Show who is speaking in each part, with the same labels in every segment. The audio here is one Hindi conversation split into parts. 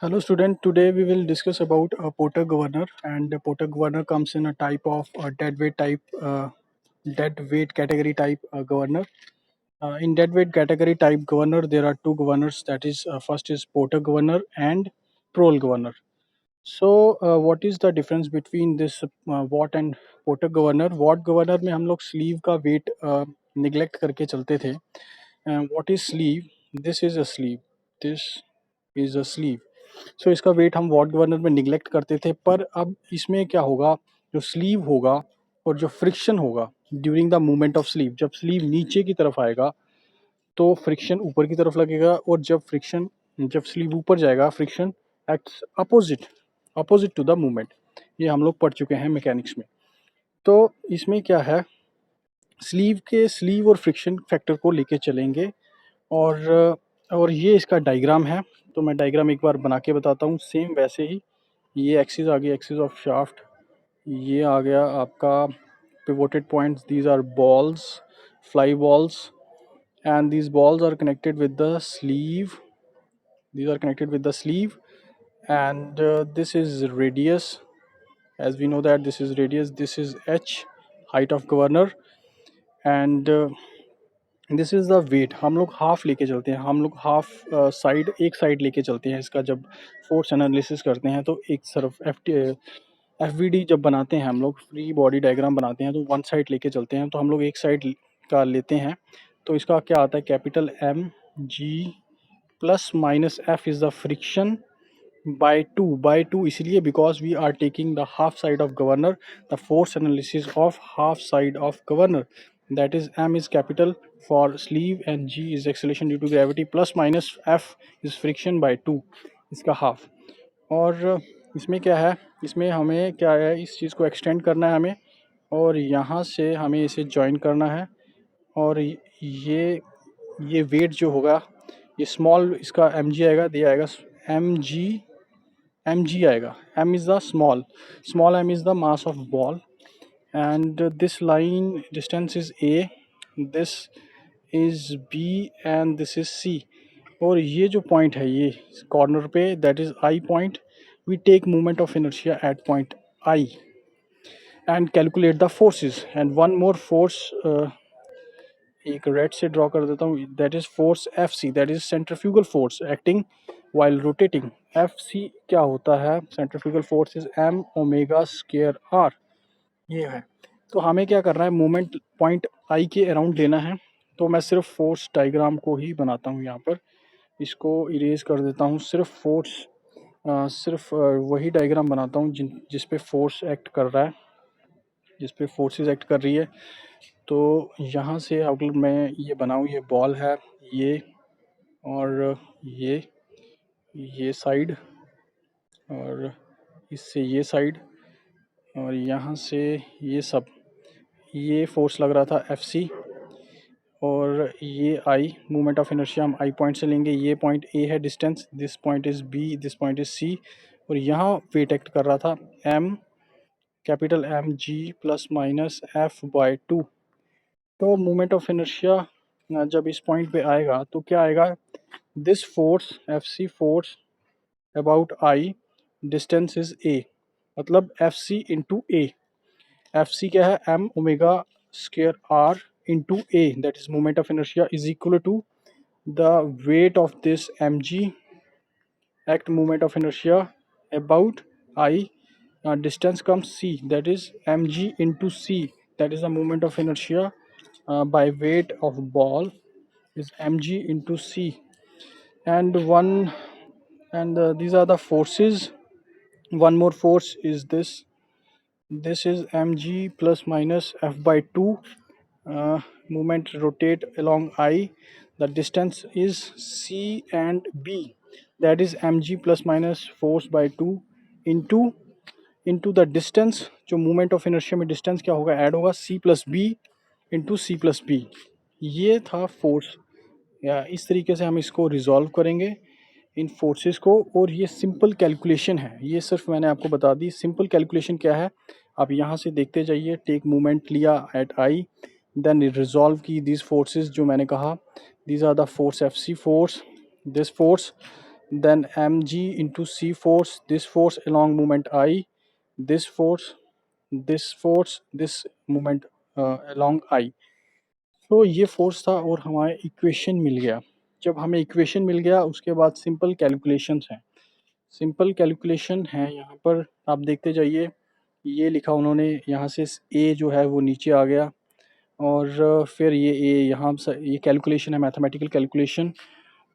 Speaker 1: Hello student, today we will discuss about a Porter governor, and the Porter governor comes in a type of dead weight category type governor. In dead weight category type governor, there are two governors, that is first is Porter governor and Prol governor. So what is the difference between this Watt and Porter governor? Watt governor में हम लोग sleeve का weight neglect करके चलते थे. What is sleeve? This is a sleeve. This is a sleeve. सो इसका वेट हम वॉट गवर्नर में निगलेक्ट करते थे, पर अब इसमें क्या होगा, जो स्लीव होगा और जो फ्रिक्शन होगा during the movement of sleeve, जब स्लीव नीचे की तरफ आएगा तो फ्रिक्शन ऊपर की तरफ लगेगा, और जब स्लीव ऊपर जाएगा friction acts opposite to the movement. ये हम लोग पढ़ चुके हैं मैकेनिक्स में. तो इसमें क्या है, स्लीव और फ्रिक्शन फैक्टर को लेके चलेंगे, और ये इसका डायग्राम है. तो मैं डायग्राम एक बार बना के बताता हूँ. सेम वैसे ही ये एक्सिस आ गया, एक्सिस ऑफ शाफ्ट. ये आ गया आपका pivoted points. These are balls, fly balls, and these balls are connected with the sleeve. These are connected with the sleeve, and this is radius. As we know that this is radius, this is h, height of governor, and this is the weight. हम लोग हाफ लेके चलते हैं, हम लोग हाफ साइड एक साइड लेके चलते हैं इसका. जब फोर्स एनालिसिस करते हैं तो एक तरफ एफ वी डी जब बनाते हैं, हम लोग फ्री बॉडी डायग्राम बनाते हैं तो वन साइड लेके चलते हैं. तो हम लोग एक साइड का लेते हैं. तो इसका क्या आता है, capital M ji plus minus f is the friction by two इसलिए because we are taking the half side of governor, the force analysis of half side of governor. That is m is capital for sleeve and g is acceleration due to gravity, plus minus f is friction by 2, इसका हाफ. और इसमें क्या है, इसमें हमें क्या है, इस चीज़ को एक्सटेंड करना है हमें, और यहाँ से हमें इसे जॉइन करना है. और ये वेट जो होगा, ये स्मॉल इसका एम जी आएगा, ये आएगा एम जी आएगा. M is the small M is the mass of ball, and this line distance is a, this is b, and this is c. और ये जो पॉइंट है ये कॉर्नर पे, that is I point. We take movement of inertia at point I and calculate the forces. And one more force एक रेड से ड्रॉ कर देता हूँ, that is force F C, that is centrifugal force acting while rotating. F C क्या होता है, centrifugal force is M omega square R. ये है. तो हमें क्या करना है, मोमेंट पॉइंट आई के अराउंड लेना है. तो मैं सिर्फ फोर्स डायग्राम को ही बनाता हूँ यहाँ पर, इसको इरेज कर देता हूँ. सिर्फ वही डायग्राम बनाता हूँ जिस पे फोर्स एक्ट कर रहा है, जिस पे फोर्सेस एक्ट कर रही है. तो यहाँ से अगर मैं ये बनाऊँ, ये बॉल है ये, और ये साइड, और इससे ये साइड, और यहाँ से ये सब, ये फोर्स लग रहा था एफ सी, और ये आई मूवमेंट ऑफ इनर्शिया हम आई पॉइंट से लेंगे. ये पॉइंट ए है distance, this point is B, this point is C, और यहाँ वेट एक्ट कर रहा था M, capital M ji plus minus F by 2. तो मूवमेंट ऑफ इनर्शिया जब इस पॉइंट पे आएगा तो क्या आएगा, this force F C force about I, distance is A, मतलब F C into A. F C क्या है, M omega square R into A, that is moment of inertia, is equal to the weight of this mg act moment of inertia about I, distance comes c, that is mg into c, that is the moment of inertia by weight of ball is mg into c. And these are the forces. One more force is this is mg plus minus f by 2. Movement rotate along I, the distance is c and b, that is mg plus minus force by 2 into the distance. जो movement of inertia में distance क्या होगा, ऐड होगा c plus b into c plus b. ये था फोर्स. या इस तरीके से हम इसको रिजॉल्व करेंगे इन फोर्सेस को. और ये सिंपल कैलकुलेशन है, ये सिर्फ मैंने आपको बता दी. सिंपल कैलकुलेशन क्या है, आप यहाँ से देखते जाइए. टेक मूवमेंट लिया एट आई, देन रिजॉल्व की दीज फोर्सेस जो मैंने कहा. These are the force F C force, this force, then mg into c force, this force along moment I, this force, this moment along I। तो ये फोर्स था और हमारे इक्वेशन मिल गया। जब हमें इक्वेशन मिल गया उसके बाद सिंपल कैलकुलेशंस हैं। सिंपल कैलकुलेशन है यहाँ पर, आप देखते जाइए। ये लिखा उन्होंने, यहाँ से ए जो है वो नीचे आ गया और फिर ये ए यहाँ से, ये कैलकुलेशन है, मैथमेटिकल कैलकुलेशन।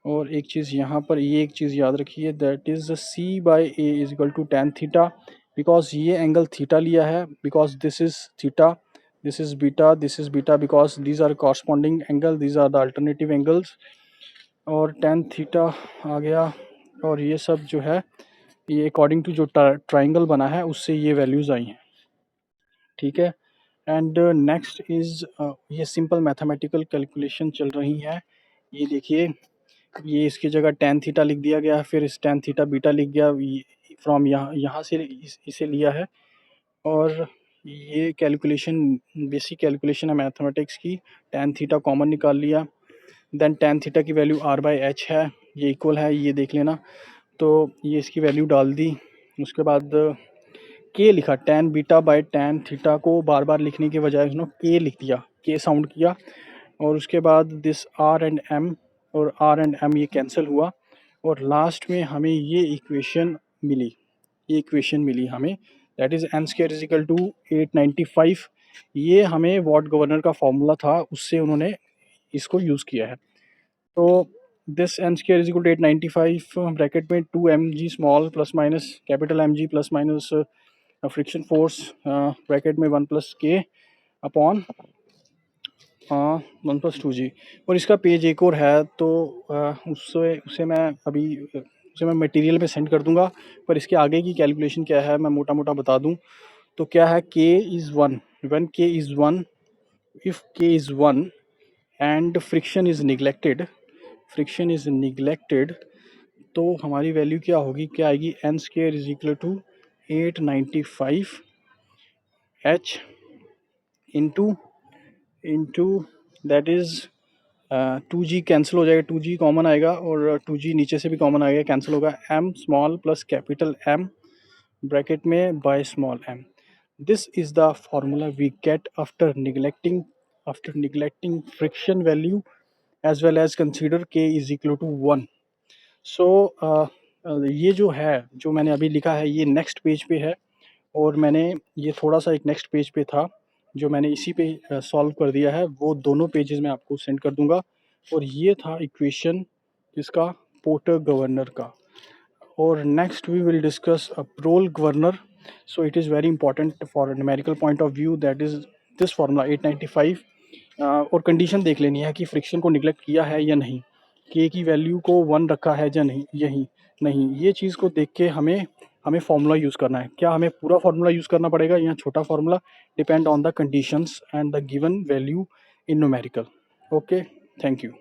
Speaker 1: और एक चीज़ यहाँ पर, ये एक चीज़ याद रखिए, that is C by A is equal to tan theta, because ये एंगल थीटा लिया है, because this is theta, this is beta, this is beta, because these are corresponding angle, these are the alternative angles. और टेन थीटा आ गया और ये सब जो है ये अकॉर्डिंग टू जो ट्राइंगल बना है उससे ये वैल्यूज़ आई हैं, ठीक है। एंड नेक्स्ट इज़ ये सिंपल मैथमेटिकल कैलकुलेशन चल रही है। ये देखिए, ये इसकी जगह टेन थीटा लिख दिया गया, फिर इस टेन थीटा बीटा लिख गया, फ्रॉम यहाँ यहाँ से इसे लिया है। और ये कैलकुलेशन बेसिक कैलकुलेशन है मैथमेटिक्स की। टेन थीटा कॉमन निकाल लिया, देन टेन थीटा की वैल्यू आर बाई एच है, ये इक्वल है, ये देख लेना। तो ये इसकी वैल्यू डाल दी। उसके बाद के लिखा, tan beta by tan theta को बार बार लिखने के बजाय उन्होंने के लिख दिया, के साउंड किया। और उसके बाद दिस आर एंड एम, और आर एंड एम ये कैंसिल हुआ और लास्ट में हमें ये इक्वेशन मिली, ये इक्वेशन मिली हमें, that is N square is equal to 895। ये हमें वॉट गवर्नर का फॉर्मूला था, उससे उन्होंने इसको यूज़ किया है। तो this N square is equal to 895 bracket में 2mg small plus minus capital mg plus minus friction force bracket में 1 प्लस के अपॉन 1+2g। और इसका पेज एक और है, तो उसे मैं अभी उसे मैं मटेरियल में सेंड कर दूंगा। पर इसके आगे की कैलकुलेशन क्या है मैं मोटा मोटा बता दूं। तो क्या है, k is 1, when k is 1, if k is 1 and friction is neglected, friction is neglected, तो हमारी वैल्यू क्या होगी, क्या आएगी, N square is equal to 895 h into that is 2g cancel हो जाएगा, 2g कॉमन आएगा और 2g नीचे से भी कॉमन आएगा, कैंसिल होगा, m small plus capital M bracket में by small m। This is the formula we get after neglecting friction value as well as consider k is equal to 1। So ये जो है, जो मैंने अभी लिखा है, ये नेक्स्ट पेज पे है और मैंने ये थोड़ा सा एक नेक्स्ट पेज पे था जो मैंने इसी पे सॉल्व कर दिया है, वो दोनों पेजेस मैं आपको सेंड कर दूंगा। और ये था इक्वेशन इसका, पोर्टर गवर्नर का। और next we will discuss a Proell governor. So it is very important for numerical point of view, that is this formula 895। और कंडीशन देख लेनी है कि फ्रिक्शन को निगलेक्ट किया है या नहीं, के की वैल्यू को 1 रखा है या नहीं, यही नहीं, ये चीज़ को देख के हमें फार्मूला यूज़ करना है। क्या हमें पूरा फार्मूला यूज़ करना पड़ेगा या छोटा formula, depend on the conditions and the given value in numerical. Okay, thank you.